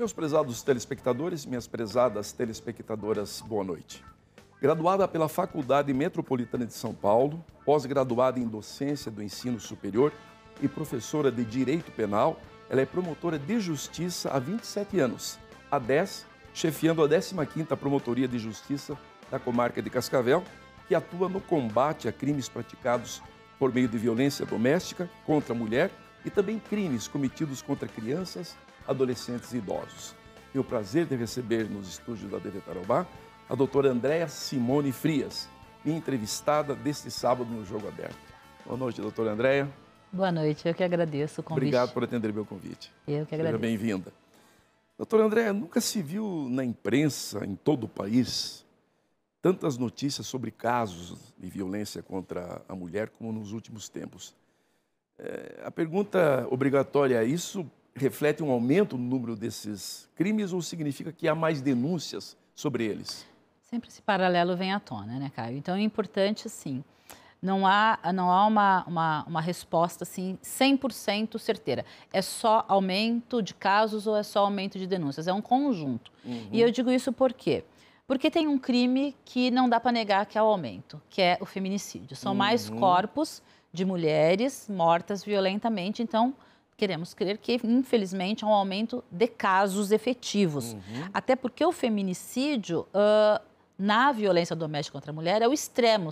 Meus prezados telespectadores, minhas prezadas telespectadoras, boa noite. Graduada pela Faculdade Metropolitana de São Paulo, pós-graduada em Docência do Ensino Superior e professora de Direito Penal, ela é promotora de Justiça há 27 anos. Há 10, chefiando a 15ª Promotoria de Justiça da comarca de Cascavel, que atua no combate a crimes praticados por meio de violência doméstica contra a mulher e também crimes cometidos contra crianças, adolescentes e idosos. Tenho o prazer de receber nos estúdios da TV Tarobá a doutora Andréa Simone Frias, minha entrevistada deste sábado no Jogo Aberto. Boa noite, doutora Andréa. Boa noite, eu que agradeço o convite. Obrigado por atender meu convite. Eu que agradeço. Seja bem-vinda. Doutora Andréa, nunca se viu na imprensa, em todo o país, tantas notícias sobre casos de violência contra a mulher como nos últimos tempos. A pergunta obrigatória é: isso reflete um aumento no número desses crimes ou significa que há mais denúncias sobre eles? Sempre esse paralelo vem à tona, né, Caio? Então é importante, assim, não há uma resposta, assim, 100% certeira. É só aumento de casos ou é só aumento de denúncias? É um conjunto. E eu digo isso por quê? Porque tem um crime que não dá para negar que é o aumento, que é o feminicídio. São mais corpos de mulheres mortas violentamente, então queremos crer que, infelizmente, há um aumento de casos efetivos. Até porque o feminicídio, na violência doméstica contra a mulher, é o extremo,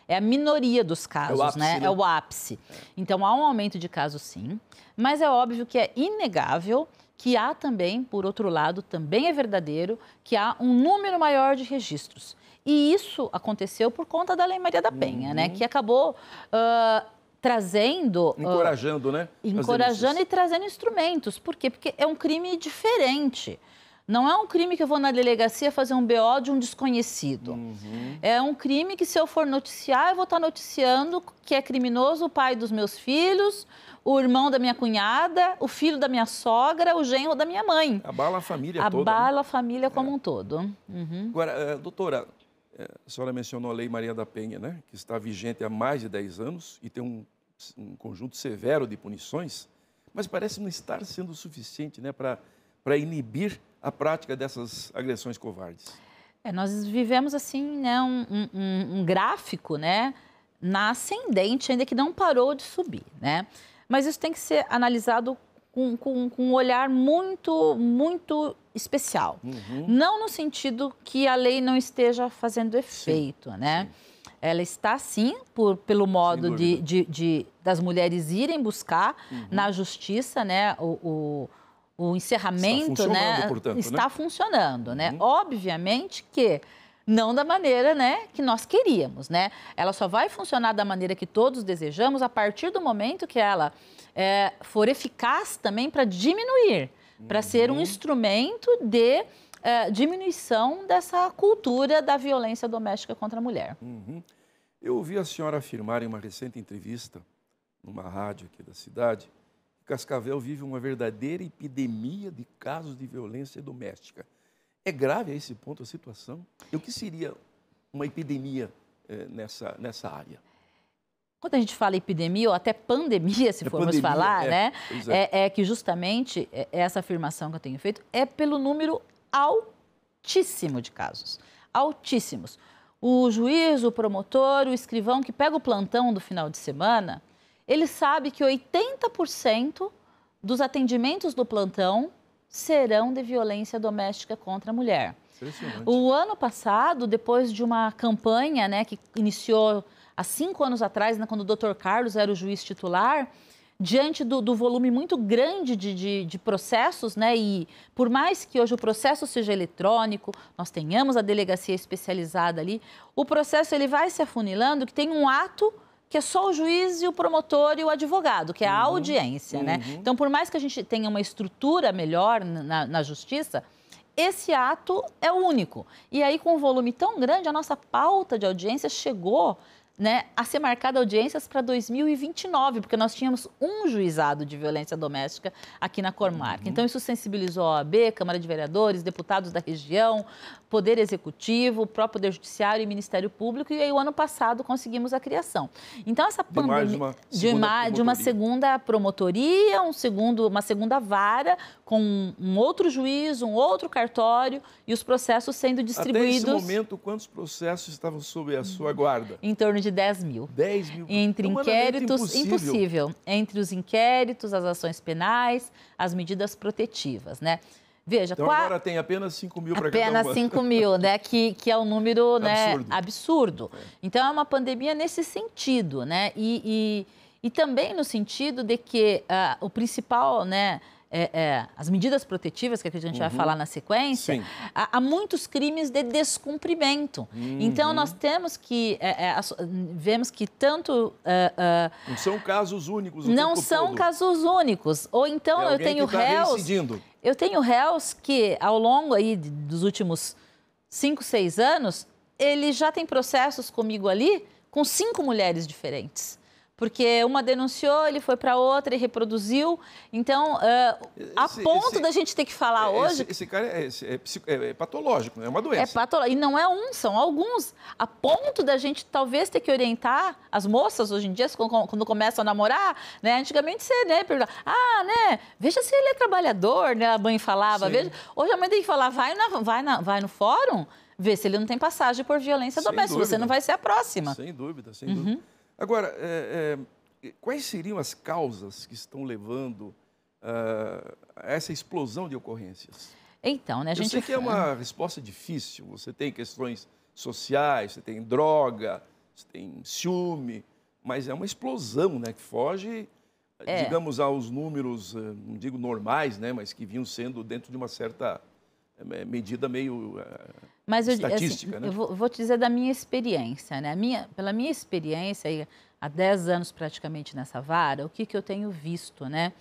é a minoria dos casos, é o ápice, né? É o ápice. Então, há um aumento de casos, sim, mas é óbvio que é inegável que há também, por outro lado, também é verdadeiro, que há um número maior de registros. E isso aconteceu por conta da Lei Maria da Penha, né? Que acabou trazendo... Encorajando, né? Encorajando e trazendo instrumentos. Por quê? Porque é um crime diferente. Não é um crime que eu vou na delegacia fazer um BO de um desconhecido. É um crime que, se eu for noticiar, eu vou estar noticiando que é criminoso o pai dos meus filhos, o irmão da minha cunhada, o filho da minha sogra, o genro da minha mãe. Abala a família toda. Abala a família como um todo. Agora, doutora, a senhora mencionou a Lei Maria da Penha, né? Que está vigente há mais de 10 anos e tem um conjunto severo de punições, mas parece não estar sendo suficiente, né, para inibir a prática dessas agressões covardes. Nós vivemos, assim, né, um gráfico, né, na ascendente, ainda que não parou de subir, né? Mas isso tem que ser analisado com um olhar muito, muito especial. Não no sentido que a lei não esteja fazendo efeito, né? Ela está, sim, pelo modo das mulheres irem buscar na justiça, né, o encerramento, né, portanto, está funcionando, né? Obviamente que não da maneira, né, que nós queríamos, né? Ela só vai funcionar da maneira que todos desejamos a partir do momento que ela for eficaz também para diminuir, para ser um instrumento de diminuição dessa cultura da violência doméstica contra a mulher. Eu ouvi a senhora afirmar em uma recente entrevista, numa rádio aqui da cidade, que Cascavel vive uma verdadeira epidemia de casos de violência doméstica. É grave a esse ponto a situação? E o que seria uma epidemia nessa área? Quando a gente fala epidemia ou até pandemia, se formos falar, né? É que justamente essa afirmação que eu tenho feito é pelo número altíssimo de casos. Altíssimos. O juiz, o promotor, o escrivão que pega o plantão do final de semana, ele sabe que 80% dos atendimentos do plantão serão de violência doméstica contra a mulher. O ano passado, depois de uma campanha, né, que iniciou há 5 anos atrás, né, quando o Dr. Carlos era o juiz titular, diante do volume muito grande de processos, né, e por mais que hoje o processo seja eletrônico, nós tenhamos a delegacia especializada ali, o processo ele vai se afunilando, que tem um ato que é só o juiz e o promotor e o advogado, que é a audiência, né? Então, por mais que a gente tenha uma estrutura melhor na justiça, esse ato é o único. E aí, com um volume tão grande, a nossa pauta de audiência chegou né, a ser marcada audiências para 2029, porque nós tínhamos um juizado de violência doméstica aqui na comarca. Então, isso sensibilizou a OAB, Câmara de Vereadores, deputados da região, Poder Executivo, o próprio Poder Judiciário e Ministério Público, e aí o ano passado conseguimos a criação. Então, essa pandemia de uma segunda promotoria, uma segunda vara, com um outro juiz, um outro cartório, e os processos sendo distribuídos... Até esse momento, quantos processos estavam sob a sua guarda? Em torno de 10 mil. 10 mil? Entre inquéritos, impossível. Entre os inquéritos, as ações penais, as medidas protetivas, né? Veja, então agora tem apenas 5 mil para cada uma. Apenas 5 mil, né? Que é um número absurdo. Então, é uma pandemia nesse sentido, né? E também no sentido de que o principal, né? As medidas protetivas, que a gente vai falar na sequência, há muitos crimes de descumprimento. Então, nós temos que... vemos que tanto... não são casos únicos. Não são casos únicos. Ou então eu tenho réus... Eu tenho réus que, ao longo aí dos últimos 5, 6 anos, ele já tem processos comigo ali com 5 mulheres diferentes. Porque uma denunciou, ele foi para outra e reproduziu. Então, a ponto da gente ter que falar hoje... Esse cara é patológico, é uma doença. É patológico. E não é um, são alguns. A ponto da gente talvez ter que orientar as moças hoje em dia, quando começam a namorar, né? Antigamente você, né, perguntava, né, veja se ele é trabalhador, né? A mãe falava, veja. Hoje a mãe tem que falar, vai no fórum, vê se ele não tem passagem por violência doméstica, você não vai ser a próxima. Sem dúvida, sem dúvida. Agora, quais seriam as causas que estão levando a essa explosão de ocorrências? Então, né, a gente... Eu sei que é uma resposta difícil. Você tem questões sociais, você tem droga, você tem ciúme, mas é uma explosão, né, que foge, digamos, aos números, não digo normais, né, mas que vinham sendo dentro de uma certa medida meio estatística, assim, né? Eu vou te dizer da minha experiência, né? Pela minha experiência, há 10 anos praticamente nessa vara, o que eu tenho visto, né?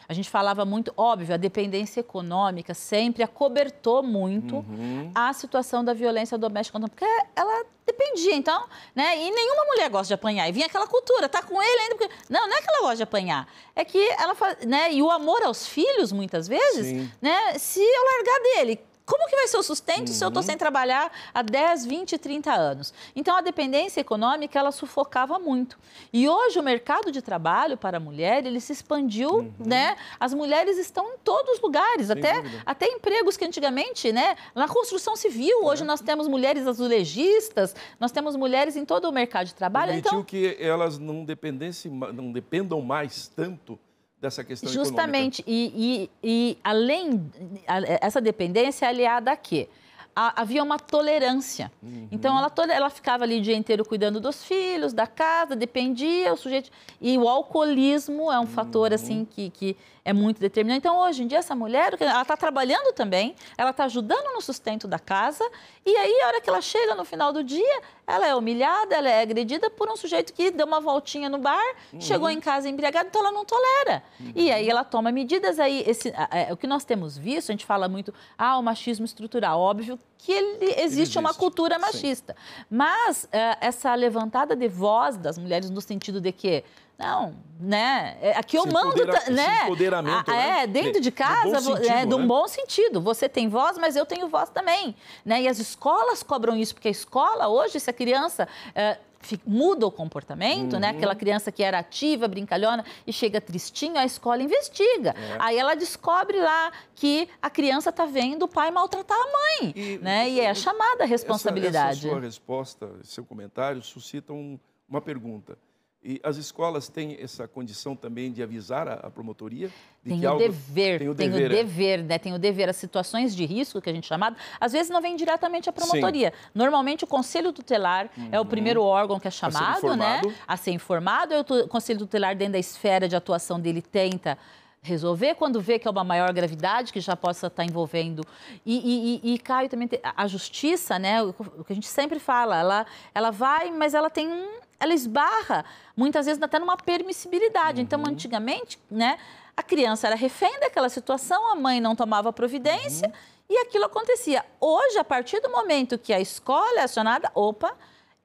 A gente falava muito, óbvio, a dependência econômica sempre acobertou muito a situação da violência doméstica, porque ela dependia, então, né? E nenhuma mulher gosta de apanhar. E vinha aquela cultura, tá com ele ainda, porque... Não é que ela gosta de apanhar, é que ela faz, né? E o amor aos filhos, muitas vezes, né? Se eu largar dele, como que vai ser o sustento se eu estou sem trabalhar há 10, 20, 30 anos? Então, a dependência econômica, ela sufocava muito. E hoje, o mercado de trabalho para a mulher, ele se expandiu, né? As mulheres estão em todos os lugares, até empregos que antigamente, né? Na construção civil, hoje nós temos mulheres azulejistas, nós temos mulheres em todo o mercado de trabalho. Permitiu que elas não dependam mais tanto dessa questão justamente, econômica. E além, essa dependência é aliada a quê? Havia uma tolerância. Então, ela ficava ali o dia inteiro cuidando dos filhos, da casa, dependia, o sujeito... E o alcoolismo é um fator, assim, que é muito determinante. Então, hoje em dia, essa mulher, ela está trabalhando também, ela está ajudando no sustento da casa, e aí, a hora que ela chega no final do dia, ela é humilhada, ela é agredida por um sujeito que deu uma voltinha no bar, chegou em casa embriagado, então ela não tolera. E aí, ela toma medidas. Aí, o que nós temos visto, a gente fala muito, o machismo estrutural, óbvio que existe uma cultura machista. Mas essa levantada de voz das mulheres no sentido de que não, né? Aqui eu mando, né? Empoderamento, né? Dentro de casa, de um bom sentido. Você tem voz, mas eu tenho voz também, né? E as escolas cobram isso, porque a escola hoje, se a criança muda o comportamento, né? Aquela criança que era ativa, brincalhona e chega tristinho, a escola investiga. Aí ela descobre lá que a criança está vendo o pai maltratar a mãe, né? E é chamada a responsabilidade. Essa sua resposta, seu comentário, suscita uma pergunta. E as escolas têm essa condição também de avisar a promotoria? Tem o dever, né? Tem o dever. As situações de risco, que a gente chama, às vezes não vem diretamente à promotoria. Normalmente, o Conselho Tutelar é o primeiro órgão que é chamado, né? A ser informado. O Conselho Tutelar, dentro da esfera de atuação dele, tenta resolver quando vê que é uma maior gravidade, que já possa estar envolvendo. E Caio, também a justiça, né? O que a gente sempre fala, ela vai, mas ela tem ela esbarra, muitas vezes, até numa permissibilidade. Então, antigamente, né, a criança era refém daquela situação, a mãe não tomava providência e aquilo acontecia. Hoje, a partir do momento que a escola é acionada,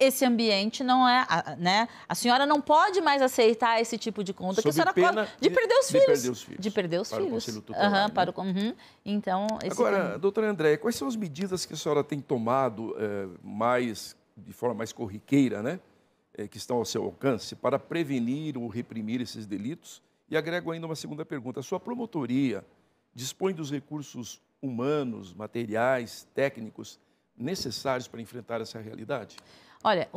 esse ambiente não é, né? A senhora não pode mais aceitar esse tipo de conduta, que a senhora pode de perder os filhos. De perder os filhos. Para o conselho tutelar, né? Então, agora, doutora Andréia, quais são as medidas que a senhora tem tomado de forma mais corriqueira, né? Que estão ao seu alcance, para prevenir ou reprimir esses delitos? E agrego ainda uma segunda pergunta. A sua promotoria dispõe dos recursos humanos, materiais, técnicos necessários para enfrentar essa realidade? Olha,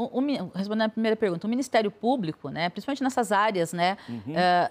respondendo a primeira pergunta, o Ministério Público, né, principalmente nessas áreas, né,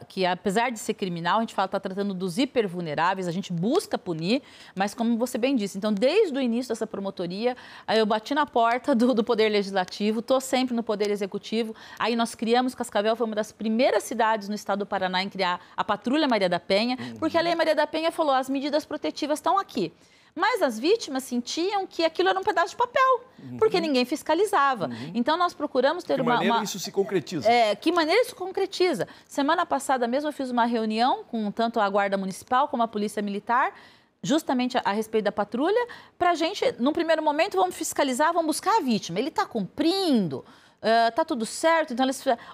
que apesar de ser criminal, a gente fala que está tratando dos hipervulneráveis, a gente busca punir, mas como você bem disse, então desde o início dessa promotoria, eu bati na porta do Poder Legislativo, estou sempre no Poder Executivo, aí nós criamos, Cascavel foi uma das primeiras cidades no estado do Paraná em criar a Patrulha Maria da Penha, porque a Lei Maria da Penha falou, as medidas protetivas estão aqui. Mas as vítimas sentiam que aquilo era um pedaço de papel, porque ninguém fiscalizava. Então, nós procuramos ter uma... Que maneira isso se concretiza? Que maneira isso concretiza? Semana passada mesmo eu fiz uma reunião com tanto a Guarda Municipal como a Polícia Militar, justamente a respeito da patrulha, para a gente, num primeiro momento, vamos fiscalizar, vamos buscar a vítima. Ele está cumprindo? Tá tudo certo? Então,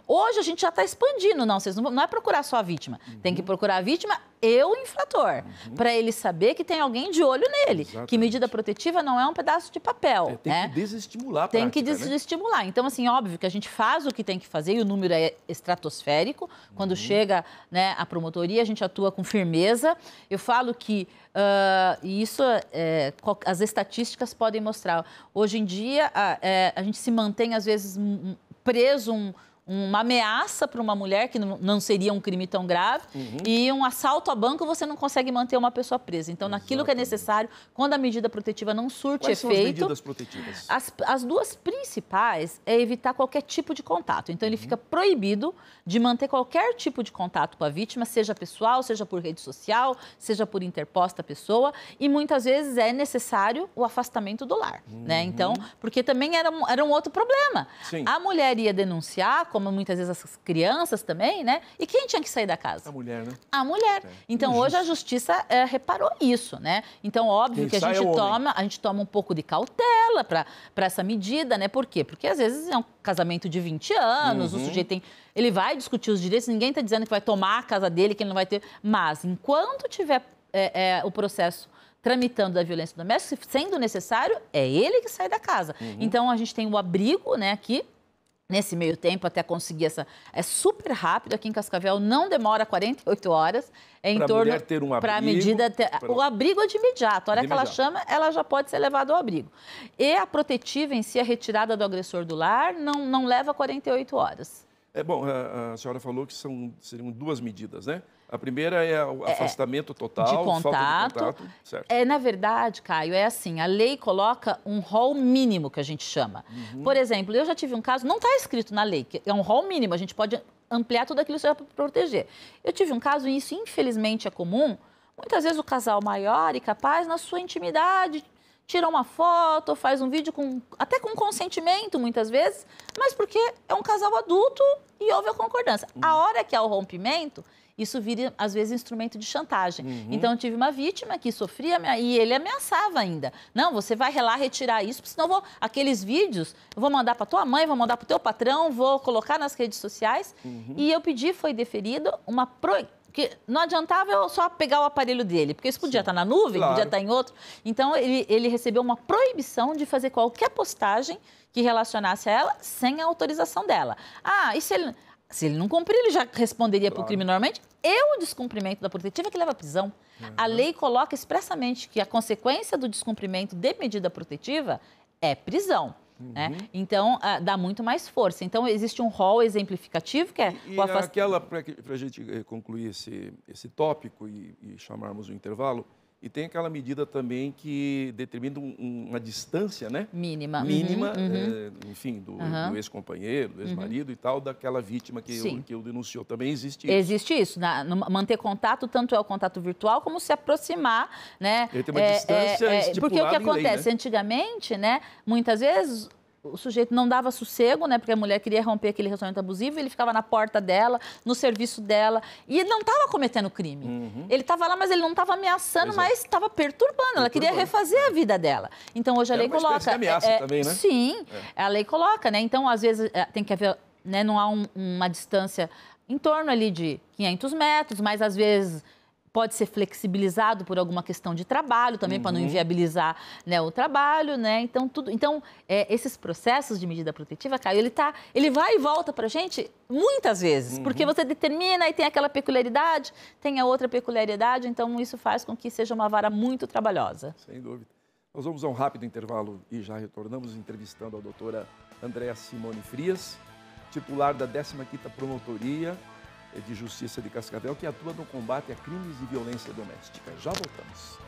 hoje a gente já está expandindo. Não é procurar só a vítima. Tem que procurar a vítima e o infrator, para ele saber que tem alguém de olho nele. Exatamente. Que medida protetiva não é um pedaço de papel. Tem que desestimular a prática, Tem que desestimular. Então, assim, óbvio que a gente faz o que tem que fazer e o número é estratosférico. Quando chega, né, a promotoria, a gente atua com firmeza. Eu falo que e isso as estatísticas podem mostrar. Hoje em dia, a gente se mantém, às vezes, preso uma ameaça para uma mulher, que não seria um crime tão grave, e um assalto a banco você não consegue manter uma pessoa presa. Então, naquilo que é necessário, quando a medida protetiva não surte efeito... Quais são as medidas protetivas? As duas principais é evitar qualquer tipo de contato. Então, ele fica proibido de manter qualquer tipo de contato com a vítima, seja pessoal, seja por rede social, seja por interposta pessoa, e muitas vezes é necessário o afastamento do lar, né? Então, porque também era um outro problema. Sim. A mulher ia denunciar, como muitas vezes as crianças também, né? E quem tinha que sair da casa? A mulher, né? A mulher. Então, hoje a justiça reparou isso, né? Então, óbvio que a gente toma um pouco de cautela para essa medida, né? Por quê? Porque às vezes é um casamento de 20 anos, o sujeito ele vai discutir os direitos, ninguém está dizendo que vai tomar a casa dele, que ele não vai ter. Mas, enquanto tiver o processo tramitando da violência doméstica, sendo necessário, é ele que sai da casa. Então, a gente tem o abrigo, né, aqui. Nesse meio tempo, até conseguir é super rápido, aqui em Cascavel não demora 48 horas, em torno para a medida o abrigo é de imediato, a hora que ela chama, ela já pode ser levada ao abrigo. E a protetiva em si, a retirada do agressor do lar, não leva 48 horas. Bom, a senhora falou que seriam duas medidas, né? A primeira é o afastamento total, de contato. Falta de contato. Certo. Na verdade, Caio, é assim, a lei coloca um rol mínimo, que a gente chama. Por exemplo, eu já tive um caso, não está escrito na lei, que é um rol mínimo, a gente pode ampliar tudo aquilo para proteger. Eu tive um caso, e isso infelizmente é comum, muitas vezes o casal maior e capaz, na sua intimidade, tira uma foto, faz um vídeo até com consentimento, muitas vezes, mas porque é um casal adulto e houve a concordância. A hora que há o rompimento, isso vira, às vezes, instrumento de chantagem. Então, eu tive uma vítima que sofria e ele ameaçava ainda. Não, você vai retirar isso, porque senão aqueles vídeos eu vou mandar para tua mãe, vou mandar para o teu patrão, vou colocar nas redes sociais. E eu pedi, foi deferido que não adiantava eu só pegar o aparelho dele, porque isso podia estar na nuvem, podia estar em outro. Então, ele recebeu uma proibição de fazer qualquer postagem que relacionasse a ela sem a autorização dela. E se ele não cumprir, ele já responderia para o crime normalmente. E o descumprimento da protetiva que leva à prisão. A lei coloca expressamente que a consequência do descumprimento de medida protetiva é prisão. Né? Então, dá muito mais força. Então, existe um rol exemplificativo que é... Para a gente concluir esse tópico e chamarmos o intervalo, e tem aquela medida também que determina uma distância, né? Mínima. Enfim, do ex-companheiro, do ex-marido e tal, daquela vítima que eu denunciou. Também existe isso. Existe isso. Manter contato, tanto é o contato virtual, como se aproximar, né? Ele tem uma distância estipulada porque o que acontece? Em lei, né? Antigamente, né? Muitas vezes, o sujeito não dava sossego, né? Porque a mulher queria romper aquele relacionamento abusivo, ele ficava na porta dela, no serviço dela, e ele não estava cometendo crime. Ele estava lá, mas ele não estava ameaçando, mas estava perturbando. Ela queria refazer a vida dela. Então, hoje a lei coloca... Uma ameaça também, né? Sim, a lei coloca, né? Então, às vezes, tem que haver, né? Não há uma distância em torno ali de 500 metros, mas às vezes pode ser flexibilizado por alguma questão de trabalho também, para não inviabilizar, né, o trabalho, né? Então, esses processos de medida protetiva, Caio, ele vai e volta para a gente muitas vezes, porque você determina e tem aquela peculiaridade, tem a outra peculiaridade, então isso faz com que seja uma vara muito trabalhosa. Sem dúvida. Nós vamos a um rápido intervalo e já retornamos entrevistando a doutora Andréa Simone Frias, titular da 15ª Promotoria de Justiça de Cascavel, que atua no combate a crimes de violência doméstica. Já voltamos.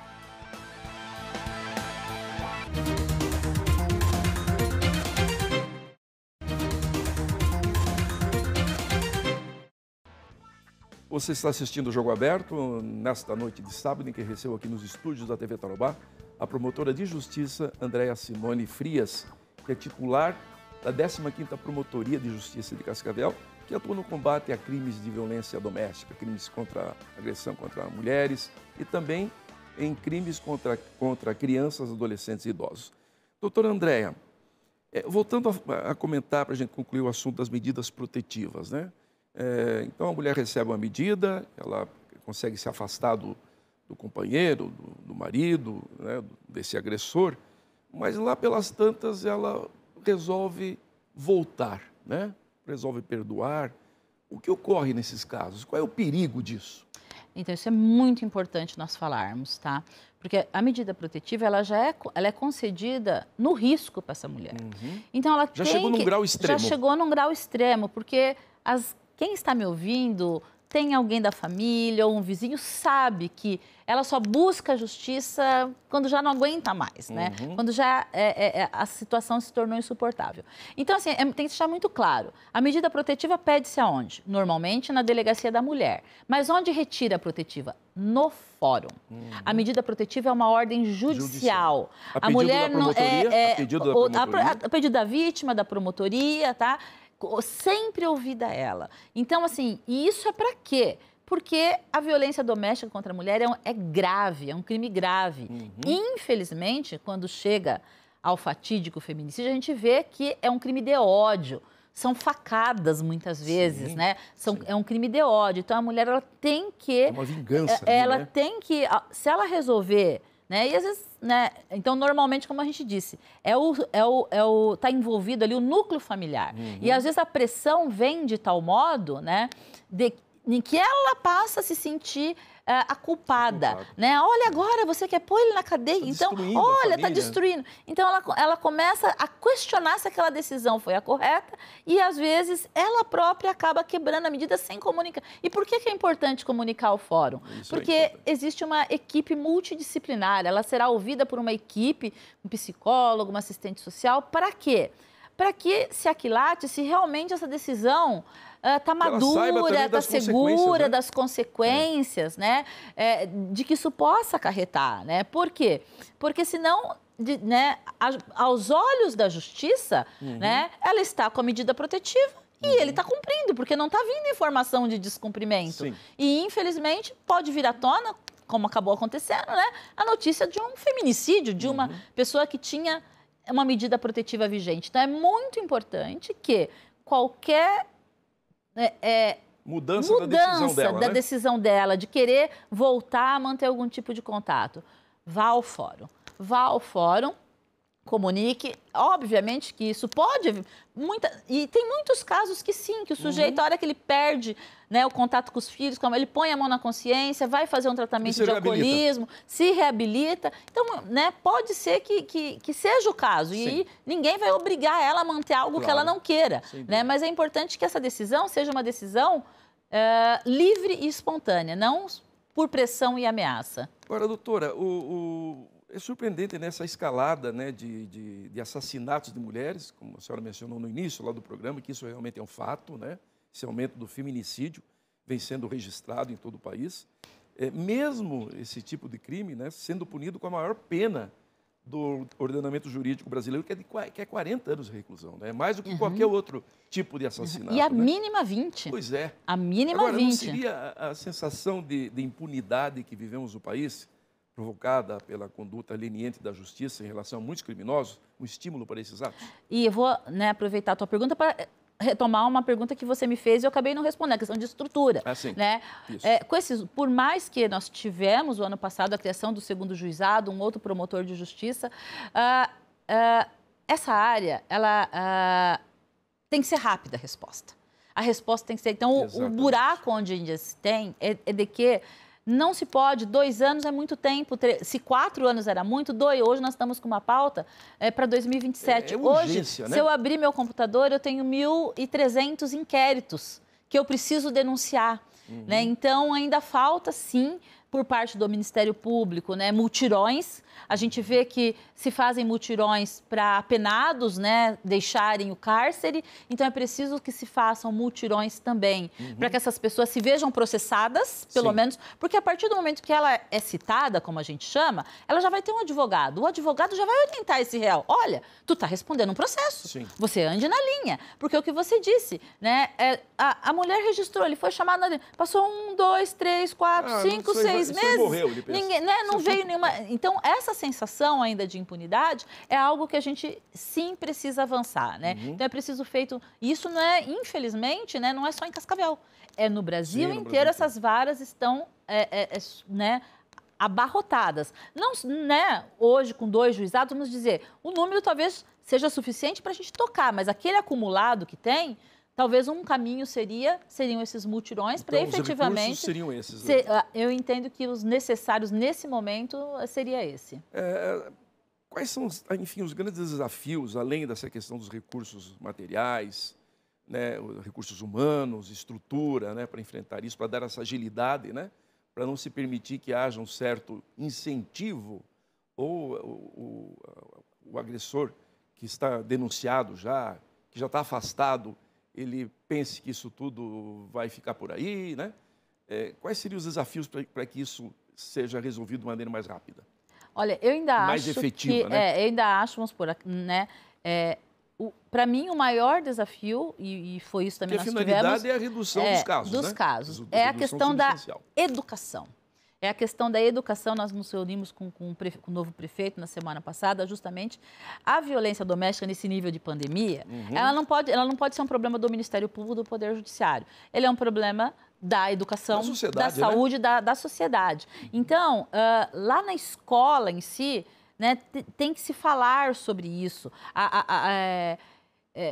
Você está assistindo o Jogo Aberto nesta noite de sábado, em que recebo aqui nos estúdios da TV Tarobá a promotora de Justiça Andréa Simone Frias, que é titular da 15ª Promotoria de Justiça de Cascavel, que atua no combate a crimes de violência doméstica, crimes contra agressão contra mulheres e também em crimes contra crianças, adolescentes e idosos. Doutora Andréa, voltando a comentar para a gente concluir o assunto das medidas protetivas, né? Então a mulher recebe uma medida, ela consegue se afastar do companheiro, do marido, né, desse agressor, mas lá pelas tantas ela resolve voltar, né? Resolve perdoar. O que ocorre nesses casos? Qual é o perigo disso? Então, isso é muito importante nós falarmos, tá? Porque a medida protetiva, ela é concedida no risco para essa mulher. Então, ela já chegou num grau extremo. Já chegou num grau extremo, porque quem está me ouvindo, tem alguém da família ou um vizinho, sabe que ela só busca a justiça quando já não aguenta mais, né? Quando já a situação se tornou insuportável. Então, assim, tem que deixar muito claro. A medida protetiva pede-se aonde? Normalmente na delegacia da mulher. Mas onde retira a protetiva? No fórum. A medida protetiva é uma ordem judicial. A mulher não é... A pedido da vítima, da promotoria, tá? Sempre ouvida ela. Então, assim, e isso é para quê? Porque a violência doméstica contra a mulher é grave, é um crime grave. Infelizmente, quando chega ao fatídico feminicídio, a gente vê que é um crime de ódio. São facadas, muitas vezes, né? É um crime de ódio. Então, a mulher, ela tem que... É uma vingança. Ela tem que... Se ela resolver... Né? E às vezes, né? Então, normalmente, como a gente disse, tá envolvido ali o núcleo familiar. E às vezes a pressão vem de tal modo, né, em que ela passa a se sentir a culpada, né? Olha, agora você quer pôr ele na cadeia, então, olha, está destruindo. Então, ela começa a questionar se aquela decisão foi a correta e, às vezes, ela própria acaba quebrando a medida sem comunicar. E por que é importante comunicar ao fórum? Porque existe uma equipe multidisciplinar, ela será ouvida por uma equipe, um psicólogo, uma assistente social, para quê? Para que se aquilate se realmente essa decisão está madura, está segura, né, das consequências, né, de que isso possa acarretar, né? Por quê? Porque senão, né, aos olhos da justiça, né, ela está com a medida protetiva e ele está cumprindo, porque não está vindo informação de descumprimento. E, infelizmente, pode vir à tona, como acabou acontecendo, né, a notícia de um feminicídio, de uma pessoa que tinha uma medida protetiva vigente. Então, é muito importante que qualquer mudança da decisão dela, de querer voltar a manter algum tipo de contato, vá ao fórum. Vá ao fórum, comunique. Obviamente que isso pode... E tem muitos casos que sim, que o sujeito, a hora que ele perde, né, o contato com os filhos, como ele põe a mão na consciência, vai fazer um tratamento de alcoolismo, se reabilita. Então, né, pode ser que seja o caso. E aí, ninguém vai obrigar ela a manter algo que ela não queira. Né? Mas é importante que essa decisão seja uma decisão livre e espontânea, não por pressão e ameaça. Agora, doutora, é surpreendente nessa escalada, né, de assassinatos de mulheres, como a senhora mencionou no início lá do programa, que isso realmente é um fato, né? Esse aumento do feminicídio vem sendo registrado em todo o país. Mesmo esse tipo de crime, né, sendo punido com a maior pena do ordenamento jurídico brasileiro, que é 40 anos de reclusão, né? Mais do que qualquer outro tipo de assassinato. E a né? mínima 20. Pois é. A mínima Agora, 20. não seria a sensação de impunidade que vivemos no país, provocada pela conduta leniente da justiça em relação a muitos criminosos, um estímulo para esses atos? E eu vou aproveitar a tua pergunta para retomar uma pergunta que você me fez e eu acabei não respondendo, a questão de estrutura. Sim. Né? Por mais que nós tivemos, o ano passado, a criação do segundo juizado, um outro promotor de justiça, essa área, ela tem que ser rápida a resposta. A resposta tem que ser... Então, o buraco onde ainda se tem é de que não se pode, 2 anos é muito tempo, se 4 anos era muito, hoje nós estamos com uma pauta para 2027. Urgência, hoje, né? se eu abrir meu computador, eu tenho 1.300 inquéritos que eu preciso denunciar. Né? Então, ainda falta, sim, por parte do Ministério Público, né, multirões. A gente vê que se fazem multirões para apenados, né, deixarem o cárcere. Então, é preciso que se façam multirões também, para que essas pessoas se vejam processadas, pelo menos, porque a partir do momento que ela é citada, como a gente chama, ela já vai ter um advogado. O advogado já vai orientar esse réu. Olha, tu está respondendo um processo. Sim. Você ande na linha. Porque o que você disse, né, a mulher registrou, ele foi chamado na linha. Passou 1, 2, 3, 4, 5, 6 meses. Morreu, ele pensa. Ninguém, né, não veio nenhuma... Então, essa sensação ainda de impunidade é algo que a gente, sim, precisa avançar, né? Então, é preciso feito... Isso não é, infelizmente, né, não é só em Cascavel. É no Brasil inteiro, essas varas estão, né, abarrotadas. Não, né, hoje, com 2 juizados, vamos dizer, o número talvez seja suficiente para a gente tocar, mas aquele acumulado que tem... Talvez um caminho seriam esses multirões para efetivamente... Os recursos seriam esses. Eu entendo que os necessários nesse momento seria esse. Quais são, enfim, os grandes desafios, além dessa questão dos recursos materiais, né, recursos humanos, estrutura, né, para enfrentar isso, para dar essa agilidade, né, para não se permitir que haja um certo incentivo ou o agressor que está denunciado já, que já está afastado, ele pense que isso tudo vai ficar por aí, né? Quais seriam os desafios para que isso seja resolvido de maneira mais rápida? Olha, eu ainda mais acho efetiva, que, né? eu ainda acho, vamos por aqui, né? Para mim, o maior desafio, e foi isso também que nós tivemos... Porque a finalidade é a redução dos casos, dos né? casos. É a questão da educação. É a questão da educação. Nós nos reunimos com o novo prefeito na semana passada, justamente. A violência doméstica nesse nível de pandemia, ela não pode ser um problema do Ministério Público, do Poder Judiciário. Ele é um problema da educação, da saúde, né? da sociedade. Então, lá na escola em si, né, tem que se falar sobre isso.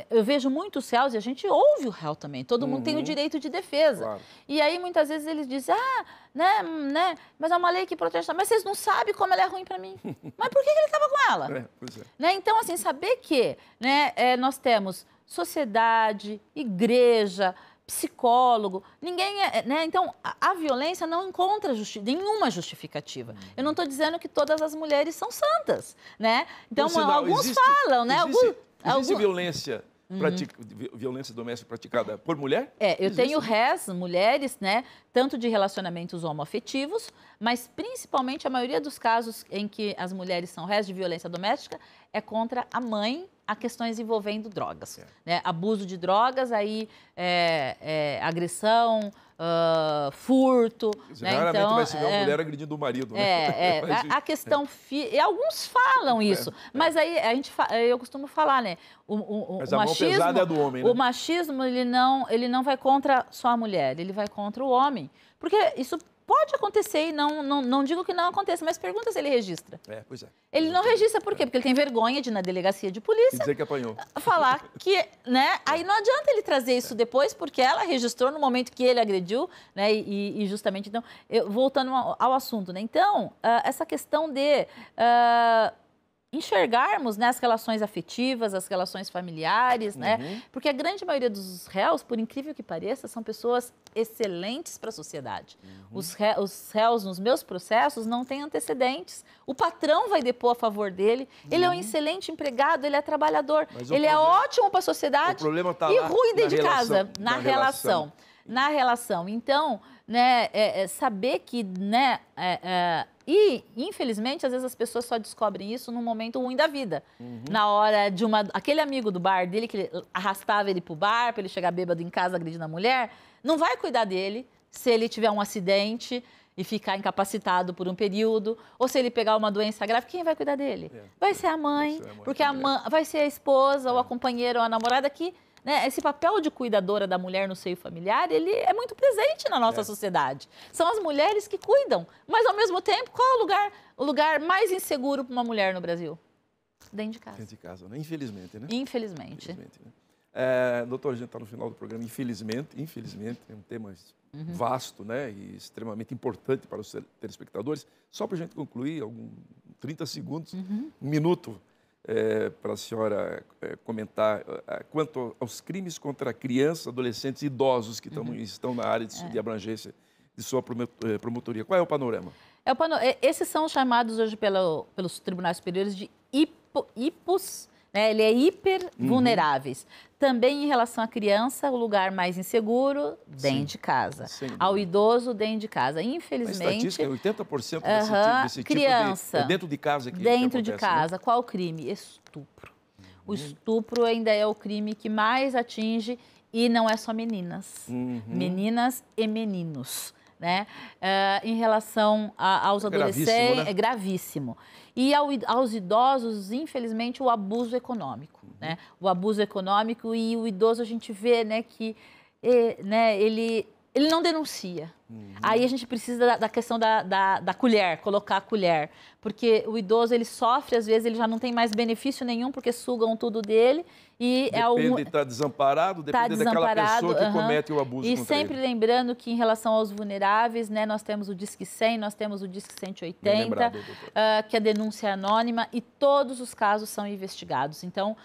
Eu vejo muitos réus, e a gente ouve o réu também, todo mundo tem o direito de defesa. Claro. E aí, muitas vezes, eles dizem, né, mas é uma lei que protege, mas vocês não sabem como ela é ruim para mim. Mas por que ele estava com ela? Pois é. Né? Então, assim, saber que, né, nós temos sociedade, igreja, psicólogo, ninguém né? Então, a violência não encontra nenhuma justificativa. Eu não estou dizendo que todas as mulheres são santas, né? Então, alguns falam, né? Existe violência, violência doméstica praticada por mulher? Eu tenho mulheres, né, tanto de relacionamentos homoafetivos, mas principalmente a maioria dos casos em que as mulheres são réis de violência doméstica é contra a mãe, a questões envolvendo drogas, né? Abuso de drogas, aí agressão, furto. Né? Raramente então, vai ser uma mulher agredindo o marido. Né? A questão... E alguns falam isso, mas aí eu costumo falar, né? Mas a mão pesada é do homem, né? O machismo, ele não vai contra só a mulher, ele vai contra o homem. Porque isso pode acontecer e não digo que não aconteça, mas pergunta se ele registra. Pois é. Ele não registra por quê? Porque ele tem vergonha de ir na delegacia de polícia... dizer que apanhou. Falar que, né? Aí não adianta ele trazer isso depois, porque ela registrou no momento que ele agrediu, né? E justamente, então, voltando ao assunto, né? Então, essa questão de... enxergarmos, né, as relações afetivas, as relações familiares, né? Porque a grande maioria dos réus, por incrível que pareça, são pessoas excelentes para a sociedade. Os réus nos meus processos não têm antecedentes. O patrão vai depor a favor dele, ele é um excelente empregado, ele é trabalhador, ele é ótimo para a sociedade e ruim dentro de casa, na relação. Então, né, saber que, né, E, infelizmente, às vezes as pessoas só descobrem isso num momento ruim da vida. Na hora de aquele amigo do bar dele, que arrastava ele pro bar, para ele chegar bêbado em casa agredindo a mulher, não vai cuidar dele se ele tiver um acidente e ficar incapacitado por um período, ou se ele pegar uma doença grave, quem vai cuidar dele? Vai ser a mãe, porque vai ser a esposa, ou a companheira, ou a namorada que... Né, esse papel de cuidadora da mulher no seio familiar, ele é muito presente na nossa sociedade. São as mulheres que cuidam, mas ao mesmo tempo, qual é o lugar mais inseguro para uma mulher no Brasil? Dentro de casa. Dentro de casa, né? Infelizmente, né? Infelizmente. Né? Doutor, a gente está no final do programa, infelizmente, é um tema vasto, né, e extremamente importante para os telespectadores. Só para a gente concluir, 30 segundos, um minuto, para a senhora comentar quanto aos crimes contra crianças, adolescentes e idosos que estão na área de abrangência de sua promotoria. Qual é o panorama? Esses são chamados hoje pelos tribunais superiores de hipos, né? Ele é hipervulneráveis. Também em relação à criança, o lugar mais inseguro, dentro de casa. Ao idoso, dentro de casa. Infelizmente... A estatística é 80% desse criança, tipo de... dentro de casa que dentro acontece, de casa. Né? Qual crime? Estupro. O estupro ainda é o crime que mais atinge e não é só meninas. Meninas e meninos. Né? Em relação aos adolescentes, né? é gravíssimo. E aos idosos, infelizmente, o abuso econômico. Né? O abuso econômico e o idoso, a gente vê, né, que ele não denuncia. Aí a gente precisa da questão da colher, colocar a colher. Porque o idoso, ele sofre, às vezes, ele já não tem mais benefício nenhum, porque sugam tudo dele. E depende, está desamparado, depende daquela pessoa que comete o abuso contra sempre ele. Lembrando que, em relação aos vulneráveis, né, nós temos o Disque 100, nós temos o Disque 180, que é a denúncia anônima, e todos os casos são investigados. Então,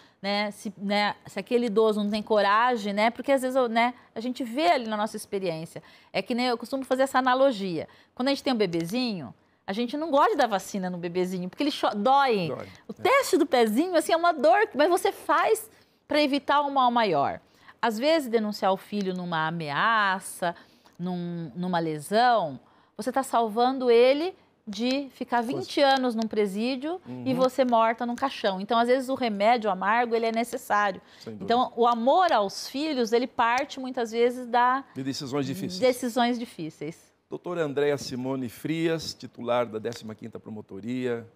se aquele idoso não tem coragem, né, porque às vezes a gente vê ali na nossa experiência, é que eu costumo fazer essa analogia. Quando a gente tem um bebezinho, a gente não gosta de dar vacina no bebezinho, porque ele dói. O teste do pezinho, assim, é uma dor, mas você faz para evitar um mal maior. Às vezes, denunciar o filho numa ameaça, numa lesão, você está salvando ele de ficar 20 anos num presídio e você morta num caixão. Então, às vezes, o remédio amargo, ele é necessário. Então, o amor aos filhos, ele parte, muitas vezes, de decisões difíceis. Doutora Andréa Simone Frias, titular da 15ª Promotoria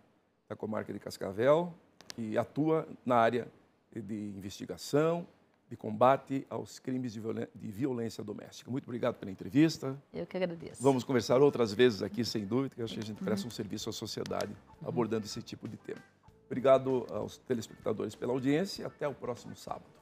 da Comarca de Cascavel, e atua na área de investigação, de combate aos crimes de violência doméstica. Muito obrigado pela entrevista. Eu que agradeço. Vamos conversar outras vezes aqui, sem dúvida, que eu acho que a gente presta um serviço à sociedade abordando esse tipo de tema. Obrigado aos telespectadores pela audiência e até o próximo sábado.